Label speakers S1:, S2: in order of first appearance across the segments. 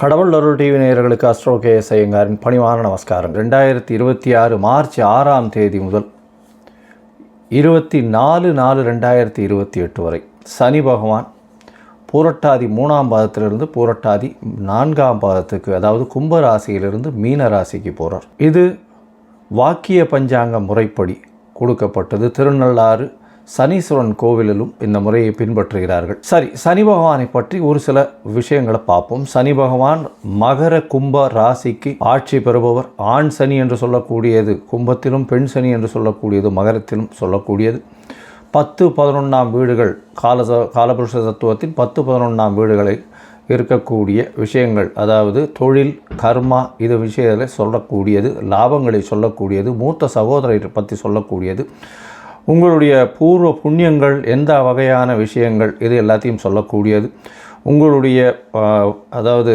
S1: கடவுள் அருள் டிவி நேயர்களுக்கு astro KS ஐயங்காரின் பணிவான நமஸ்காரம். 2026 மார்ச் 6ஆம் தேதி முதல் 24/4/2028 வரை சனி பகவான் பூரட்டாதி 3ஆம் பாதத்திலிருந்து பூரட்டாதி 4ஆம் பாதத்துக்கு, அதாவது கும்ப ராசியிலிருந்து மீன ராசிக்கு போகிறார். இது வாக்கிய பஞ்சாங்க முறைப்படி கொடுக்கப்பட்டது. திருநள்ளாறு சனீஸ்வரன் கோவிலிலும் இந்த முறையை பின்பற்றுகிறார்கள். சரி, சனி பகவானை பற்றி ஒரு சில விஷயங்களை பார்ப்போம். சனி பகவான் மகர கும்ப ராசிக்கு ஆட்சி பெறுபவர். ஆண் சனி என்று சொல்லக்கூடியது கும்பத்திலும், பெண் சனி என்று சொல்லக்கூடியது மகரத்திலும் சொல்லக்கூடியது. 10-11ஆம் வீடுகள் காலபுருஷ தத்துவத்தின் 10-11ஆம் வீடுகளை இருக்கக்கூடிய விஷயங்கள், அதாவது தொழில், கர்மா, இது விஷயங்களை சொல்லக்கூடியது, லாபங்களை சொல்லக்கூடியது, மூத்த சகோதரரை பற்றி சொல்லக்கூடியது, உங்களுடைய பூர்வ புண்ணியங்கள், எந்த வகையான விஷயங்கள், இது எல்லாத்தையும் சொல்லக்கூடியது. உங்களுடைய அதாவது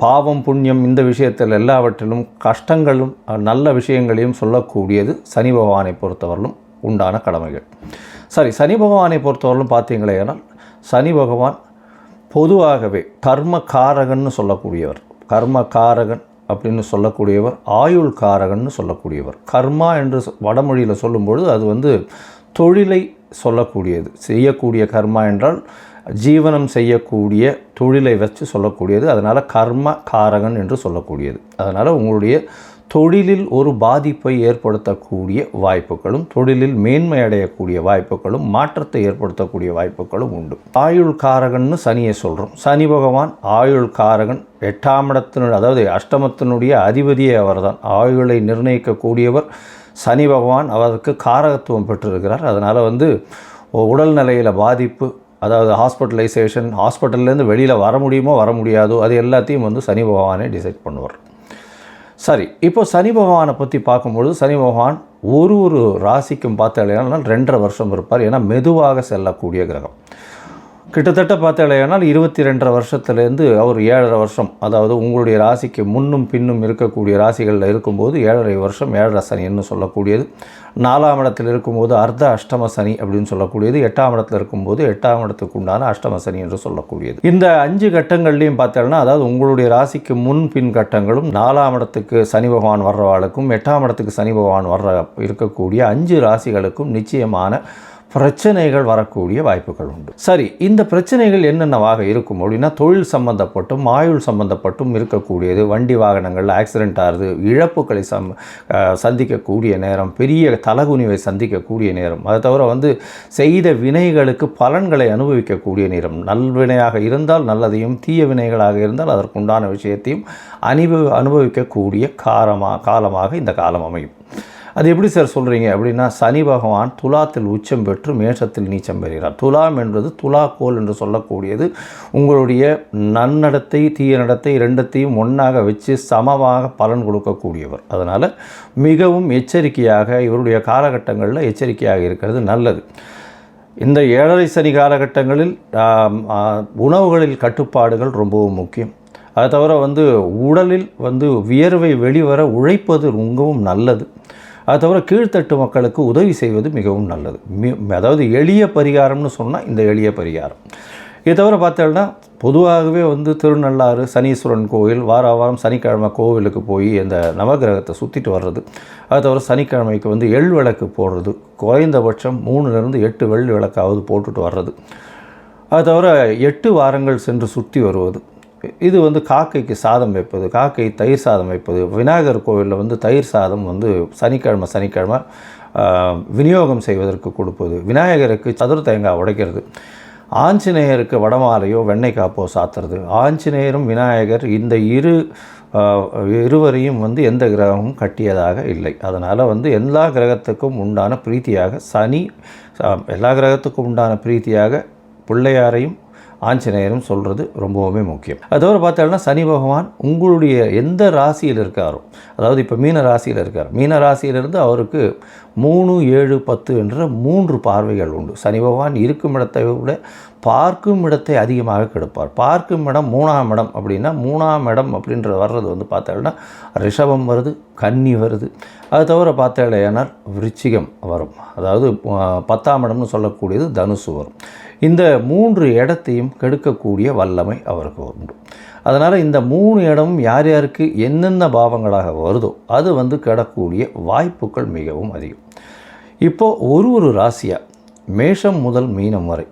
S1: பாவம் புண்ணியம், இந்த விஷயத்தில் எல்லாவற்றிலும் கஷ்டங்களும் நல்ல விஷயங்களையும் சொல்லக்கூடியது சனி பகவானை பொறுத்தவரையிலும் உண்டான கடமைகள். சரி, சனி பகவானை பொறுத்தவரையிலும் பார்த்தீங்களேனால் சனி பகவான் பொதுவாகவே கர்மகாரகன்னு சொல்லக்கூடியவர். கர்மகாரகன் அப்படின்னு சொல்லக்கூடியவர், ஆயுள் காரகன்னு சொல்லக்கூடியவர். கர்மா என்று வடமொழியில் சொல்லும்பொழுது அது தொழிலை சொல்லக்கூடியது. செய்யக்கூடிய கர்மா என்றால் ஜீவனம் செய்யக்கூடிய தொழிலை வச்சு சொல்லக்கூடியது. அதனால் கர்ம காரகன் என்று சொல்லக்கூடியது. அதனால் உங்களுடைய தொழிலில் ஒரு பாதிப்பை ஏற்படுத்தக்கூடிய வாய்ப்புகளும், தொழிலில் மேன்மை அடையக்கூடிய வாய்ப்புகளும், மாற்றத்தை ஏற்படுத்தக்கூடிய வாய்ப்புகளும் உண்டு. ஆயுள் காரகன்னு சனியை சொல்கிறோம். சனி பகவான் ஆயுள் காரகன். 8ஆம் இடத்தினுடைய, அதாவது அஷ்டமத்தினுடைய அதிபதியே அவர் தான். ஆயுளை நிர்ணயிக்கக்கூடியவர் சனி பகவான். அவருக்கு காரகத்துவம் பெற்றிருக்கிறார். அதனால் உடல்நிலையில் பாதிப்பு, அதாவது ஹாஸ்பிட்டலைசேஷன், ஹாஸ்பிட்டல்லேருந்து வெளியில் வர முடியுமோ வர முடியாதோ, அது எல்லாத்தையும் சனி பகவானே டிசைட் பண்ணுவார். சரி, இப்போ சனி பகவானை பற்றி பார்க்கும்பொழுது சனி பகவான் ஒரு ராசிக்கும் பார்த்தாலேனால் 2.5 வருஷம் இருப்பார். ஏன்னா மெதுவாக செல்லக்கூடிய கிரகம். கிட்டத்தட்ட பார்த்தாலேனால் 22.5 வருஷத்துலேருந்து அவர் 7.5 வருஷம், அதாவது உங்களுடைய ராசிக்கு முன்னும் பின்னும் இருக்கக்கூடிய ராசிகளில் இருக்கும்போது 7.5 வருஷம் 7.5 சனின்னு சொல்லக்கூடியது. 4ஆம் இடத்தில் இருக்கும்போது அர்த்த அஷ்டம சனி அப்படின்னு சொல்லக்கூடியது. 8ஆம் இடத்தில் இருக்கும்போது 8ஆம் இடத்துக்கு உண்டான அஷ்டம சனி என்று சொல்லக்கூடியது. இந்த 5 கட்டங்கள்லையும் பார்த்தோம்னா, அதாவது உங்களுடைய ராசிக்கு முன் பின் கட்டங்களும், 4ஆம் இடத்துக்கு சனி பகவான் வர்றவாளுக்கும் 8ஆம் இடத்துக்கு சனி பகவான் இருக்கக்கூடிய 5 ராசிகளுக்கும் நிச்சயமான பிரச்சனைகள் வரக்கூடிய வாய்ப்புகள் உண்டு. சரி, இந்த பிரச்சனைகள் என்னென்னவாக இருக்கும் அப்படின்னா, தொழில் சம்பந்தப்பட்டும் ஆயுள் சம்பந்தப்பட்டும் இருக்கக்கூடியது. வண்டி வாகனங்கள் ஆக்சிடென்ட் ஆகுது, இழப்புகளை சந்திக்கக்கூடிய நேரம், பெரிய தலகுனிவை சந்திக்கக்கூடிய நேரம். அதை தவிர செய்த வினைகளுக்கு பலன்களை அனுபவிக்கக்கூடிய நேரம். நல்வினையாக இருந்தால் நல்லதையும், தீய வினைகளாக இருந்தால் அதற்குண்டான விஷயத்தையும் அனுபவிக்கக்கூடிய காலமாக இந்த காலம் அமையும். அது எப்படி சார் சொல்கிறீங்க அப்படின்னா, சனி பகவான் துலாத்தில் உச்சம் பெற்று மேஷத்தில் நீச்சம் பெறுகிறார். துலாம் என்பது துலாக்கோல் என்று சொல்லக்கூடியது. உங்களுடைய நன்னடத்தை தீய நடத்தை ரெண்டத்தையும் ஒன்றாக வச்சு சமமாக பலன் கொடுக்கக்கூடியவர். அதனால் மிகவும் எச்சரிக்கையாக, இவருடைய காலகட்டங்களில் எச்சரிக்கையாக இருக்கிறது நல்லது. இந்த 7.5 சனி காலகட்டங்களில் உணவுகளில் கட்டுப்பாடுகள் ரொம்பவும் முக்கியம். அதை தவிர உடலில் வியர்வை வெளிவர உழைப்பது ரொம்பவும் நல்லது. அது தவிர கீழ்த்தட்டு மக்களுக்கு உதவி செய்வது மிகவும் நல்லது. அதாவது எளிய பரிகாரம்னு சொன்னால் இந்த எளிய பரிகாரம். இதை தவிர பார்த்தோம்னா, பொதுவாகவே திருநள்ளாறு சனீஸ்வரன் கோவில் வாரம் சனிக்கிழமை கோவிலுக்கு போய் அந்த நவகிரகத்தை சுற்றிட்டு வர்றது. அது தவிர சனிக்கிழமைக்கு எள் விளக்கு போடுறது, குறைந்தபட்சம் 3லிருந்து 8 வெள்ளி விளக்காவது போட்டுட்டு வர்றது. அது தவிர 8 வாரங்கள் சென்று சுற்றி வருவது. இது காக்கைக்கு சாதம் வைப்பது, காக்கை தயிர் சாதம் வைப்பது. விநாயகர் கோவிலில் தயிர் சாதம் சனிக்கிழமை விநியோகம் செய்வதற்கு கொடுப்பது. விநாயகருக்கு சதுர தேங்காய் உடைக்கிறது. ஆஞ்சநேயருக்கு வடமாலையோ வெண்ணெய் காப்போ சாத்துறது. ஆஞ்சநேயரும் விநாயகர் இந்த இருவரையும் எந்த கிரகமும் கட்டியதாக இல்லை. அதனால் எல்லா கிரகத்துக்கும் உண்டான பிரீத்தியாக எல்லா கிரகத்துக்கும் உண்டான பிரீத்தியாக பிள்ளையாரையும் ஆஞ்சநேயரும் சொல்கிறது ரொம்பவுமே முக்கியம். அது தவிர பார்த்தோம்னா, சனி பகவான் உங்களுடைய எந்த ராசியில் இருக்காரோ, அதாவது இப்போ மீன ராசியில் இருக்கார், மீன ராசியிலிருந்து அவருக்கு 3, 7, 10 என்ற 3 பார்வைகள் உண்டு. சனி பகவான் இருக்கும் இடத்தை விட பார்க்கும் இடத்தை அதிகமாக கெடுப்பார். பார்க்கும் இடம் 3ஆம் இடம் அப்படின்னா, 3ஆம் இடம் அப்படின்றது வர்றது பார்த்தோம்னா ரிஷபம் வருது, கன்னி வருது. அது தவிர பார்த்தேனால் விருச்சிகம் வரும். அதாவது 10ஆம் இடம்னு சொல்லக்கூடியது தனுசு வரும். இந்த 3 இடத்தையும் கெடுக்கக்கூடிய வல்லமை அவருக்கு உண்டு. அதனால் இந்த 3 இடமும் யார் யாருக்கு என்னென்ன பாவங்களாக வருதோ அது வந்து கெடக்கூடிய வாய்ப்புகள் மிகவும் அதிகம். இப்போது ஒரு ராசியாக மேஷம் முதல் மீனம் வரை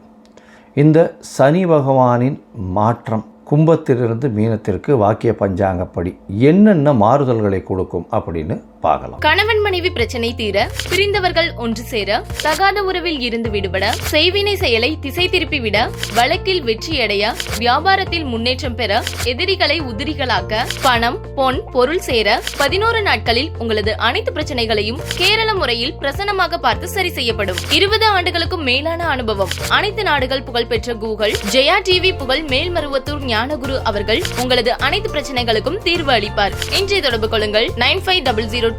S1: இந்த சனி பகவானின் மாற்றம் கும்பத்திலிருந்து மீனத்திற்கு வாக்கிய பஞ்சாங்கப்படி என்னென்ன மாறுதல்களை கொடுக்கும் அப்படின்னு பார்க்கலாம்.
S2: கணவன் மனைவி பிரச்சனை தீர, பிரிந்தவர்கள் ஒன்று சேர, தகாத உறவில் இருந்து விடுபட, செய்வினை செயலை திசை திருப்பி விட, வழக்கில் வெற்றியடைய, வியாபாரத்தில் முன்னேற்றம் பெற, எதிரிகளை உதிரிகளாக்க, பணம் பொன் பொருள் சேர 11 நாட்களில் உங்களது அனைத்து பிரச்சனைகளையும் கேரள முறையில் பிரசன்னமாக பார்த்து சரி செய்யப்படும். 20 ஆண்டுகளுக்கும் மேலான அனுபவம், அனைத்து நாடுகள் புகழ்பெற்ற கூகுள் ஜெயா டிவி புகழ் மேல்மருவத்தூர் ஞானகுரு அவர்கள் உங்களது அனைத்து பிரச்சனைகளுக்கும் தீர்வு அளிப்பார். இன்றைய தொடர்பு கொள்ளுங்கள் 9500219209.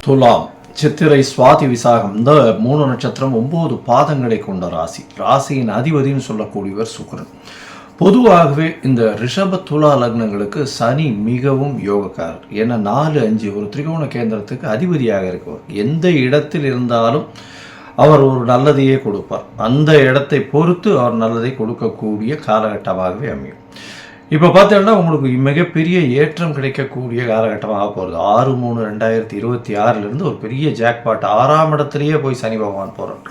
S1: துலாம், சித்திரை, சுவாதி, விசாகம் இந்த 3 நட்சத்திரம் 9 பாதங்களை கொண்ட ராசி. ராசியின் அதிபதினு சொல்லக்கூடியவர் சுக்கிரன். பொதுவாகவே இந்த ரிஷப துலா லக்னங்களுக்கு சனி மிகவும் யோகக்காரர். ஏன்னா 4, 5 ஒரு திரிகோண கேந்திரத்துக்கு அதிபதியாக இருக்கவர். எந்த இடத்தில் இருந்தாலும் அவர் ஒரு நல்லதையே கொடுப்பார். அந்த இடத்தை பொறுத்து அவர் நல்லதை கொடுக்கக்கூடிய காலகட்டமாகவே அமையும். இப்போ பார்த்தீங்கன்னா உங்களுக்கு மிகப்பெரிய ஏற்றம் கிடைக்கக்கூடிய காலகட்டமாக போகிறது. 6/3/2026 ஒரு பெரிய ஜாக்பாட் 6ஆம் இடத்துலையே போய் சனி பகவான் போகிறார்.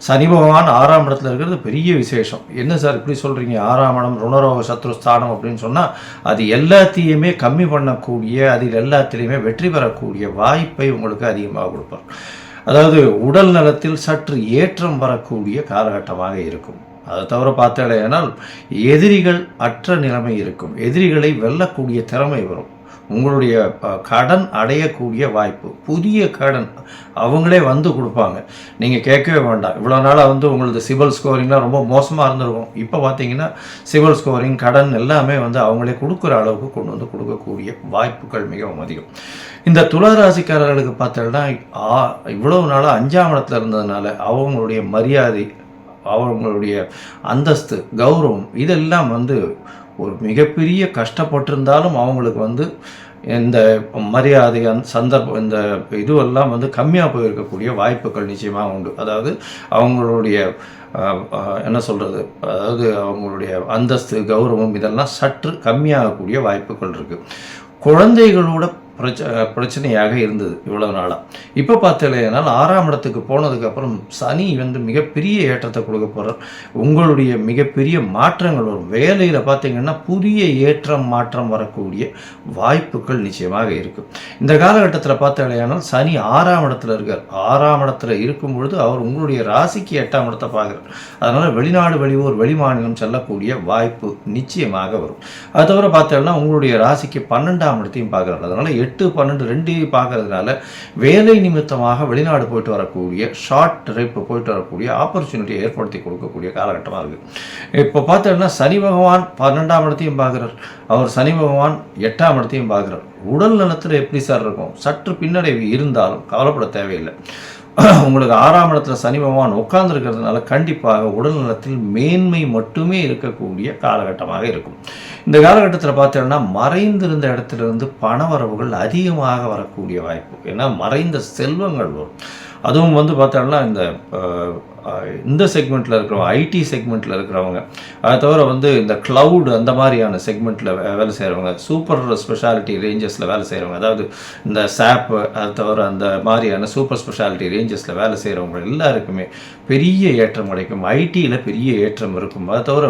S1: சனி பகவான் 6ஆம் இடத்துல இருக்கிறது பெரிய விசேஷம். என்ன சார் இப்படி சொல்கிறீங்க? 6ஆம் இடம் ருணரோக சத்ருஸ்தானம் அப்படின்னு சொன்னால் அது எல்லாத்தையுமே கம்மி பண்ணக்கூடிய, அதில் எல்லாத்திலையுமே வெற்றி பெறக்கூடிய வாய்ப்பை உங்களுக்கு அதிகமாக கொடுப்பார். அதாவது உடல் நலத்தில் சற்று ஏற்றம் வரக்கூடிய காலகட்டமாக இருக்கும். அதை தவிர பார்த்தேனால் எதிரிகள் அற்ற நிலைமை இருக்கும். எதிரிகளை வெல்லக்கூடிய திறமை வரும். உங்களுடைய கடன் அடையக்கூடிய வாய்ப்பு, புதிய கடன் அவங்களே வந்து கொடுப்பாங்க. நீங்கள் கேட்கவே வேண்டாம். இவ்வளோ நாளாக வந்து உங்களது சிபில் ஸ்கோரிங்லாம் ரொம்ப மோசமாக இருந்திருக்கும். இப்போ பார்த்தீங்கன்னா சிபில் ஸ்கோரிங், கடன் எல்லாமே வந்து அவங்களே கொடுக்குற அளவுக்கு கொண்டு வந்து கொடுக்கக்கூடிய வாய்ப்புகள் மிகவும் அதிகம். இந்த துளாராசிக்காரர்களுக்கு பார்த்தோன்னா இவ்வளவு நாளாக 5ஆம் இடத்துல இருந்ததுனால அவங்களுடைய மரியாதை, அவங்களுடைய அந்தஸ்து, கௌரவம் இதெல்லாம் வந்து ஒரு மிகப்பெரிய கஷ்டப்பட்டிருந்தாலும் அவங்களுக்கு வந்து இந்த மரியாதை சந்தர்ப்பம் இந்த இதுவெல்லாம் வந்து கம்மியாக போயிருக்கக்கூடிய வாய்ப்புகள் நிச்சயமாக உண்டு. அதாவது அவங்களுடைய என்ன சொல்கிறது, அதாவது அவங்களுடைய அந்தஸ்து, கௌரவம் இதெல்லாம் சற்று கம்மியாகக்கூடிய வாய்ப்புகள் இருக்குது. குழந்தைகளோட பிரச்சனையாக இருந்தது இவ்வளவு நாளாக. இப்போ பார்த்தீங்கன்னா 6ஆம் இடத்துக்கு போனதுக்கப்புறம் சனி வந்து மிகப்பெரிய ஏற்றத்தை கொடுக்க போகிறார். உங்களுடைய மிகப்பெரிய மாற்றங்கள் வரும். வேலையில் பார்த்தீங்கன்னா புதிய ஏற்றம் மாற்றம் வரக்கூடிய வாய்ப்புகள் நிச்சயமாக இருக்குது. இந்த காலகட்டத்தில் பார்த்தீங்கன்னா சனி 6ஆம் இடத்துல இருக்கார். 6ஆம் இடத்துல இருக்கும் பொழுது அவர் உங்களுடைய ராசிக்கு 8ஆம் இடத்தை பார்க்குறார். அதனால் வெளிநாடு, வெளியூர், வெளிமாநிலம் செல்லக்கூடிய வாய்ப்பு நிச்சயமாக வரும். அது தவிர பார்த்தீங்கன்னா உங்களுடைய ராசிக்கு 12ஆம் இடத்தையும் பார்க்குறாரு. அதனால் 8, 12 ரெண்டையும் பார்க்கறதுனால வேலை நிமித்தமாக வெளிநாடு போயிட்டு வரக்கூடிய, ஷார்ட் ட்ரிப் போயிட்டு வரக்கூடிய ஆப்பர்ச்சுனிட்டியை ஏற்படுத்தி கொடுக்கக்கூடிய காலகட்டமாக இருக்குது. இப்போ பார்த்தோம்னா சனி பகவான் 12ஆம் இடத்தையும் பார்க்குறார். அவர் சனி பகவான் 8ஆம் இடத்தையும் பார்க்குறார். உடல் நலத்தில் எப்படி சார் இருக்கும்? சற்று பின்னடைவு இருந்தாலும் கவலைப்பட தேவையில்லை. உங்களுக்கு 6ஆம் இடத்துல சனி பகவான் உட்கார்ந்துருக்கிறதுனால கண்டிப்பாக உடல் நலத்தில் மேன்மை மட்டுமே இருக்கக்கூடிய காலகட்டமாக இருக்கும். இந்த காலகட்டத்தில் பார்த்தோம்னா மறைந்திருந்த இடத்துலேருந்து பணவரவுகள் அதிகமாக வரக்கூடிய வாய்ப்பு. ஏன்னா மறைந்த செல்வங்கள் வரும். அதுவும் வந்து பார்த்தோம்னா இந்த செக்மெண்ட்டில் இருக்கிறவங்க, ஐடி செக்மெண்ட்டில் இருக்கிறவங்க, அதை தவிர வந்து இந்த க்ளவுடு அந்த மாதிரியான செக்மெண்ட்டில் வேலை செய்கிறவங்க, சூப்பர் ஸ்பெஷாலிட்டி ரேஞ்சஸில் வேலை செய்கிறவங்க, அதாவது இந்த சாப், அதை தவிர அந்த மாதிரியான சூப்பர் ஸ்பெஷாலிட்டி ரேஞ்சஸில் வேலை செய்கிறவங்க எல்லாருக்குமே பெரிய ஏற்றம் கிடைக்கும். ஐடியில் பெரிய ஏற்றம் இருக்கும். அதை தவிர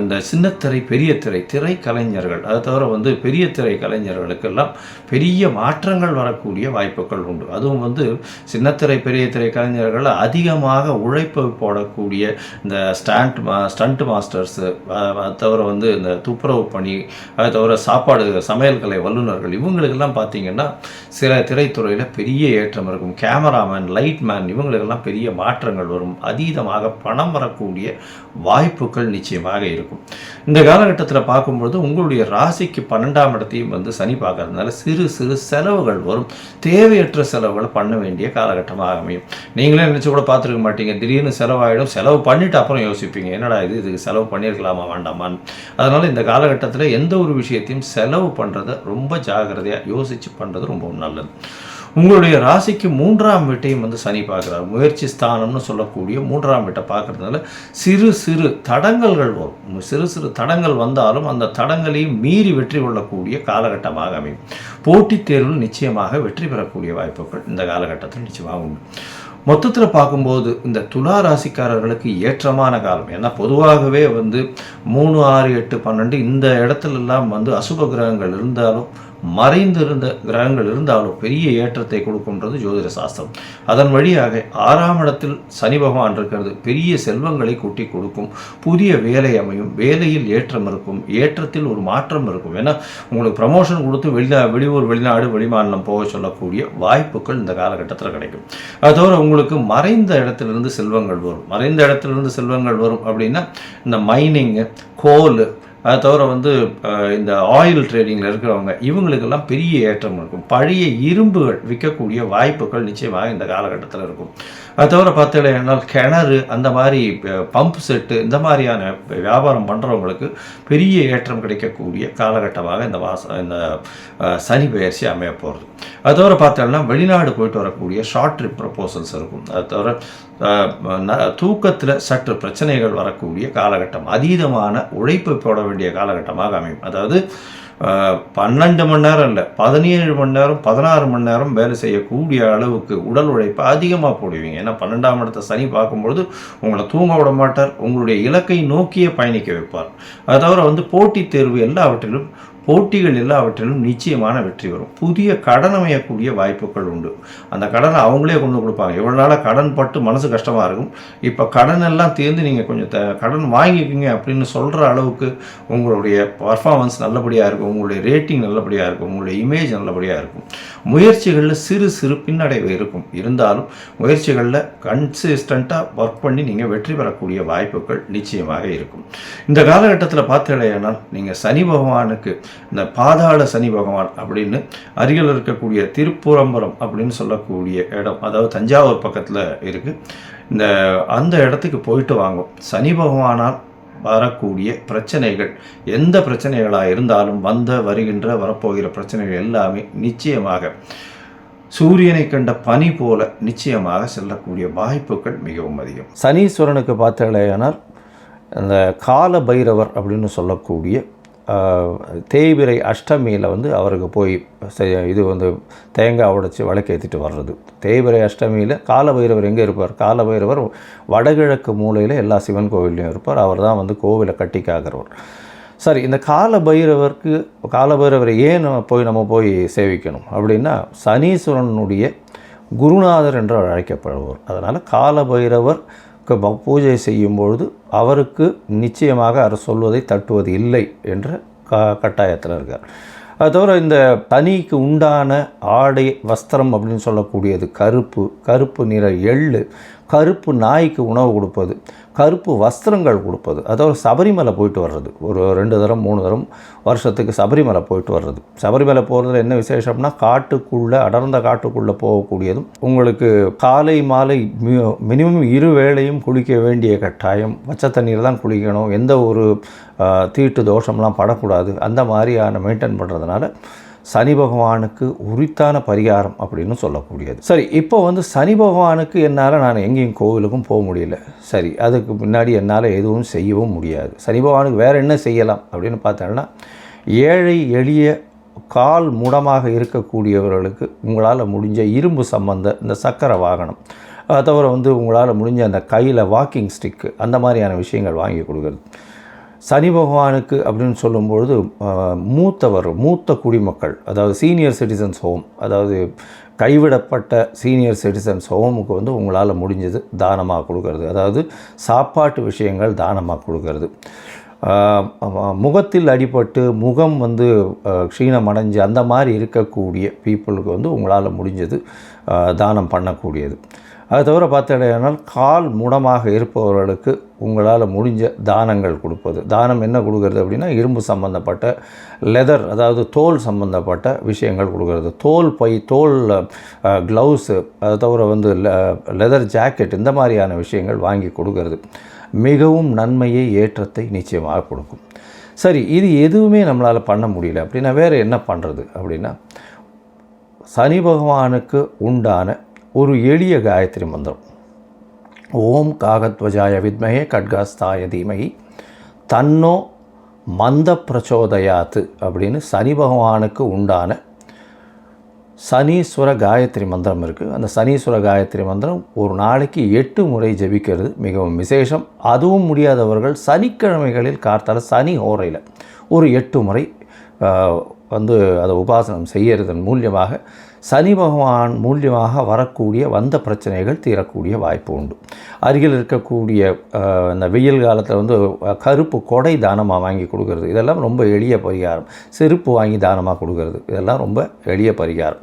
S1: இந்த சின்னத்திரை, பெரிய திரை, திரை கலைஞர்கள், அதை தவிர வந்து பெரிய திரை கலைஞர்களுக்கெல்லாம் பெரிய மாற்றங்கள் வரக்கூடிய வாய்ப்புகள் உண்டு. அதுவும் வந்து சின்னத்திரை, பெரிய திரை கலைஞர்கள் அதிகமாக உழைப்பு போடக்கூடிய இந்த ஸ்டண்ட் மாஸ்டர்ஸு, அதை தவிர வந்து இந்த துப்புரவு பணி, அதை தவிர சாப்பாடு சமையல் கலை வல்லுநர்கள், இவங்களுக்கெல்லாம் பார்த்திங்கன்னா சில திரைத்துறையில் பெரிய ஏற்றம் இருக்கும். கேமராமேன், லைட்மேன், இவங்களுக்கெல்லாம் பெரிய மாற்றங்கள் வரும். அதீதமாக பணம் வரக்கூடிய வாய்ப்புகள் நிச்சயமாக இருக்கும். இந்த காலகட்டத்தில் பார்க்கும்பொழுது உங்களுடைய ராசிக்கு 12ஆம் இடத்தையும் வந்து சனி பார்க்கறதுனால சிறு சிறு செலவுகள் வரும். தேவையற்ற செலவுகளை பண்ண வேண்டிய காலகட்டமாக அமையும். நீங்களே நினச்சி கூட பார்த்துருக்க மாட்டீங்க. திடீர்னு செலவாகிடும். செலவு பண்ணிவிட்டு அப்புறம் யோசிப்பீங்க, என்னடா இதுக்கு செலவு பண்ணியிருக்கலாமா வேண்டாமான்னு. அதனால் இந்த காலகட்டத்தில் எந்த ஒரு விஷயத்தையும் செலவு பண்ணுறதை ரொம்ப ஜாக்கிரதையாக யோசித்து பண்ணுறது ரொம்ப நல்லது. உங்களுடைய ராசிக்கு 3ஆம் வீட்டையும் வந்து சனி பார்க்குறாரு. முயற்சி ஸ்தானம்னு சொல்லக்கூடிய 3ஆம் வீட்டை பார்க்குறதுனால சிறு சிறு தடங்கல்கள் வரும். சிறு சிறு தடங்கள் வந்தாலும் அந்த தடங்களையும் மீறி வெற்றி கொள்ளக்கூடிய காலகட்டமாக அமையும். போட்டித் தேர்வில் நிச்சயமாக வெற்றி பெறக்கூடிய வாய்ப்புகள் இந்த காலகட்டத்தில் நிச்சயமாக உண்டு. மொத்தத்தில் பார்க்கும்போது இந்த துலா ராசிக்காரர்களுக்கு ஏற்றமான காலம். ஏன்னா பொதுவாகவே வந்து 3, 6, 8, 12 இந்த இடத்துலெல்லாம் வந்து அசுப கிரகங்கள் இருந்தாலும் மறைந்திருந்த கிரகங்கள் இருந்தாலும் பெரிய ஏற்றத்தை கொடுக்கும்ன்றது ஜோதிட சாஸ்திரம். அதன் வழியாக 6ஆம் இடத்தில் சனி பகவான் இருக்கிறது. பெரிய செல்வங்களை கூட்டி கொடுக்கும். புதிய வேலை அமையும். வேலையில் ஏற்றம் இருக்கும். ஏற்றத்தில் ஒரு மாற்றம் இருக்கும். ஏன்னா உங்களுக்கு ப்ரமோஷன் கொடுத்து வெளியூர், வெளிநாடு, வெளிமாநிலம் போக சொல்லக்கூடிய வாய்ப்புகள் இந்த காலகட்டத்தில் கிடைக்கும். அது தவிர உங்களுக்கு மறைந்த இடத்திலிருந்து செல்வங்கள் வரும். மறைந்த இடத்திலிருந்து செல்வங்கள் வரும் அப்படின்னா இந்த மைனிங்கு, கோல், அது தவிர வந்து இந்த ஆயில் ட்ரேடிங்கில் இருக்கிறவங்க இவங்களுக்கெல்லாம் பெரிய ஏற்றம் இருக்கும். பழைய இரும்புகள் விற்கக்கூடிய வாய்ப்புகள் நிச்சயமாக இந்த காலகட்டத்தில் இருக்கும். அது தவிர பார்த்தீங்கன்னா கிணறு, அந்த மாதிரி பம்ப் செட்டு, இந்த மாதிரியான வியாபாரம் பண்ணுறவங்களுக்கு பெரிய ஏற்றம் கிடைக்கக்கூடிய காலகட்டமாக இந்த சனி பெயர்ச்சி அமைய போகிறது. அது தவிர பார்த்தோம்னா வெளிநாடு போயிட்டு வரக்கூடிய ஷார்ட் ட்ரிப் ப்ரப்போசல்ஸ் இருக்கும். அது தவிர தூக்கத்தில் சற்று பிரச்சனைகள் வரக்கூடிய காலகட்டம். அதீதமான உழைப்பு போட வேண்டிய காலகட்டமாக அமையும். அதாவது 12 மணி நேரம் இல்லை, 17 மணி நேரம், 16 மணி நேரம் வேலை செய்யக்கூடிய அளவுக்கு உடல் உழைப்பை அதிகமாக போடுவீங்க. ஏன்னா 12ஆம் இடத்தை சனி பார்க்கும்பொழுது உங்களை தூங்க விட மாட்டார். உங்களுடைய இலக்கை நோக்கியே பயணிக்க வைப்பார். அது தவிர வந்து போட்டித் தேர்வு போட்டிகள் எல்லாவற்றிலும் நிச்சயமான வெற்றி வரும். புதிய கடன் அமையக்கூடிய வாய்ப்புகள் உண்டு. அந்த கடனை அவங்களே கொண்டு கொடுப்பாங்க. எவ்வளோ நாளாக கடன் பட்டு மனசு கஷ்டமாக இருக்கும், இப்போ கடன் எல்லாம் தேர்ந்து நீங்கள் கொஞ்சம் கடன் வாங்கிக்கிங்க அப்படின்னு சொல்கிற அளவுக்கு உங்களுடைய பர்ஃபார்மன்ஸ் நல்லபடியாக இருக்கும். உங்களுடைய ரேட்டிங் நல்லபடியாக இருக்கும். உங்களுடைய இமேஜ் நல்லபடியாக இருக்கும். முயற்சிகளில் சிறு சிறு பின்னடைவு இருக்கும். இருந்தாலும் முயற்சிகளில் கன்சிஸ்டண்ட்டாக ஒர்க் பண்ணி நீங்கள் வெற்றி பெறக்கூடிய வாய்ப்புகள் நிச்சயமாக இருக்கும். இந்த காலகட்டத்தில் பார்த்தீங்கன்னா நீங்கள் சனி பகவானுக்கு இந்த பாதாள சனி பகவான் அப்படின்னு அருகில் இருக்கக்கூடிய திருப்புரம்பரம் அப்படின்னு சொல்லக்கூடிய இடம், அதாவது தஞ்சாவூர் பக்கத்தில் இருக்குது. அந்த இடத்துக்கு போயிட்டு வாங்கும். சனி பகவானால் வரக்கூடிய பிரச்சனைகள் எந்த பிரச்சனைகளாக இருந்தாலும் வரப்போகிற பிரச்சனைகள் எல்லாமே நிச்சயமாக சூரியனை கண்ட பனி போல நிச்சயமாக செல்லக்கூடிய வாய்ப்புகள் மிகவும் அதிகம். சனீஸ்வரனுக்கு பார்த்தீங்கன்னா அந்த கால பைரவர் அப்படின்னு சொல்லக்கூடிய தேய்பிறை அஷ்டமியில் வந்து அவருக்கு போய் இது வந்து தேங்காய் உடைச்சி விளக்கேற்றிட்டு வர்றது. தேய்பிறை அஷ்டமியில் காலபைரவர் எங்கே இருப்பார்? காலபைரவர் வடகிழக்கு மூலையில் எல்லா சிவன் கோவில்லையும் இருப்பார். அவர் தான் வந்து கோவிலை கட்டி காக்கிறவர். சரி, இந்த காலபைரவரை ஏன் நம்ம போய் சேவிக்கணும் அப்படின்னா சனீஸ்வரனுடைய குருநாதர் என்று அழைக்கப்படுவார். அதனால் காலபைரவர் பூஜை செய்யும்பொழுது அவருக்கு நிச்சயமாக அவர் சொல்வதை தட்டுவது இல்லை என்ற கட்டாயத்தில் இருக்கார். அது தவிர இந்த தனிக்கு உண்டான ஆடை வஸ்திரம் அப்படின்னு சொல்லக்கூடியது கருப்பு நிற எள்ளு, கருப்பு நாய்க்கு உணவு கொடுப்பது, கருப்பு வஸ்திரங்கள் கொடுப்பது. அதாவது சபரிமலை போயிட்டு வர்றது, ஒரு 2 தரம் 3 தரம் வருஷத்துக்கு சபரிமலை போயிட்டு வர்றது. சபரிமலை போகிறதுல என்ன விசேஷம்னா அடர்ந்த காட்டுக்குள்ளே போகக்கூடியதும், உங்களுக்கு காலை மாலை மினிமம் 2 வேளையும் குளிக்க வேண்டிய கட்டாயம். பச்சை தண்ணீர் தான் குளிக்கணும். எந்த ஒரு தீட்டு தோஷம்லாம் படக்கூடாது. அந்த மாதிரியான மெயின்டைன் பண்ணுறதுனால சனி பகவானுக்கு உரித்தான பரிகாரம் அப்படின்னு சொல்லக்கூடியது. சரி, இப்போ வந்து சனி பகவானுக்கு நான் எங்கேயும் கோவிலுக்கும் போக முடியல. சரி, அதுக்கு முன்னாடி என்னால் எதுவும் செய்யவும் முடியாது. சனி பகவானுக்கு வேறு என்ன செய்யலாம் அப்படின்னு பார்த்தோன்னா, ஏழை எளிய கால் முடமாக இருக்கக்கூடியவர்களுக்கு உங்களால் முடிஞ்ச இரும்பு சம்பந்த இந்த சக்கர வாகனம், அதை தவிர வந்து உங்களால் முடிஞ்ச அந்த கையில் வாக்கிங் ஸ்டிக்கு, அந்த மாதிரியான விஷயங்கள் வாங்கி கொடுக்குறது. சனி பகவானுக்கு அப்படின்னு சொல்லும்பொழுது மூத்த குடிமக்கள், அதாவது சீனியர் சிட்டிசன்ஸ் ஹோம், அதாவது கைவிடப்பட்ட சீனியர் சிட்டிசன்ஸ் ஹோமுக்கு வந்து உங்களால் முடிஞ்சது தானமாக கொடுக்கறது. அதாவது சாப்பாட்டு விஷயங்கள் தானமாக கொடுக்கறது. முகத்தில் அடிபட்டு முகம் வந்து க்ஷீணம் அடைஞ்சு அந்த மாதிரி இருக்கக்கூடிய பீப்புளுக்கு வந்து உங்களால் முடிஞ்சது தானம் பண்ணக்கூடியது. அது தவிர பார்த்தீங்கன்னா கால் முடமாக இருப்பவர்களுக்கு உங்களால் முடிஞ்ச தானங்கள் கொடுப்பது. தானம் என்ன கொடுக்கறது அப்படின்னா இரும்பு சம்பந்தப்பட்ட லெதர், அதாவது தோல் சம்பந்தப்பட்ட விஷயங்கள் கொடுக்கறது. தோல் பை, தோல் க்ளவுஸு, அது தவிர வந்து லெதர் ஜாக்கெட், இந்த மாதிரியான விஷயங்கள் வாங்கி கொடுக்கறது மிகவும் நன்மையை ஏற்றத்தை நிச்சயமாக கொடுக்கும். சரி, இது எதுவுமே நம்மளால் பண்ண முடியல அப்படின்னா வேறு என்ன பண்ணுறது அப்படின்னா, சனி பகவானுக்கு உண்டான ஒரு எளிய காயத்ரி மந்திரம். ஓம் காகத்வஜாய வித்மஹே கட்காஸ்தாய தீமஹி தன்னோ மந்த பிரச்சோதயாத்து அப்படின்னு சனி பகவானுக்கு உண்டான சனீஸ்வர காயத்ரி மந்திரம் இருக்குது. அந்த சனீஸ்வர காயத்ரி மந்திரம் ஒரு நாளைக்கு 8 முறை ஜபிக்கிறது மிகவும் விசேஷம். அதுவும் முடியாதவர்கள் சனிக்கிழமைகளில் கார்த்தால சனி ஹோரையில் ஒரு 8 முறை அதை உபாசனம் செய்யறதன் மூலியமாக சனி பகவான் மூலியமாக வரக்கூடிய வந்த பிரச்சனைகள் தீரக்கூடிய வாய்ப்பு உண்டு. அருகில் இருக்கக்கூடிய இந்த வெயில் காலத்தில் கருப்பு கொடை தானமாக வாங்கி கொடுக்கறது, இதெல்லாம் ரொம்ப எளிய பரிகாரம். செருப்பு வாங்கி தானமாக கொடுக்கறது, இதெல்லாம் ரொம்ப எளிய பரிகாரம்.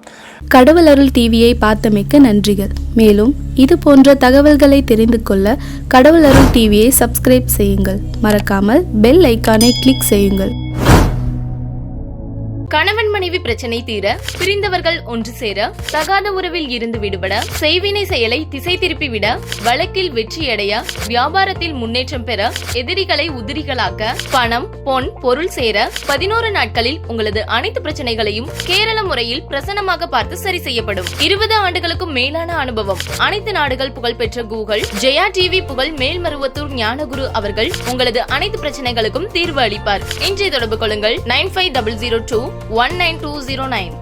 S3: கடவுள் அருள் டிவியை பார்த்தமைக்க நன்றிகள். மேலும் இது போன்ற தகவல்களை தெரிந்து கொள்ள கடவுள் அருள் டிவியை சப்ஸ்கிரைப் செய்யுங்கள். மறக்காமல் பெல் ஐக்கானை கிளிக் செய்யுங்கள்.
S2: கணவன் மனைவி பிரச்சனை தீர, பிரிந்தவர்கள் ஒன்று சேர, தகாத உறவில் இருந்து விடுபட, செய்வினை செயலை திசை திருப்பி விட, வழக்கில் வெற்றியடைய, வியாபாரத்தில் முன்னேற்றம் பெற, எதிரிகளை உதிரிகளாக்க, பணம் பொன் பொருள் சேர 11 நாட்களில் உங்களது அனைத்து பிரச்சனைகளையும் கேரள முறையில் பிரசன்னமாக பார்த்து சரி செய்யப்படும். 20 ஆண்டுகளுக்கும் மேலான அனுபவம். அனைத்து நாடுகள் புகழ்பெற்ற கூகுள் ஜெயா டிவி புகழ் மேல்மருவத்தூர் ஞானகுரு அவர்கள் உங்களது அனைத்து பிரச்சனைகளுக்கும் தீர்வு அளிப்பார். இன்றைய தொடர்பு கொள்ளுங்கள் 9500219209.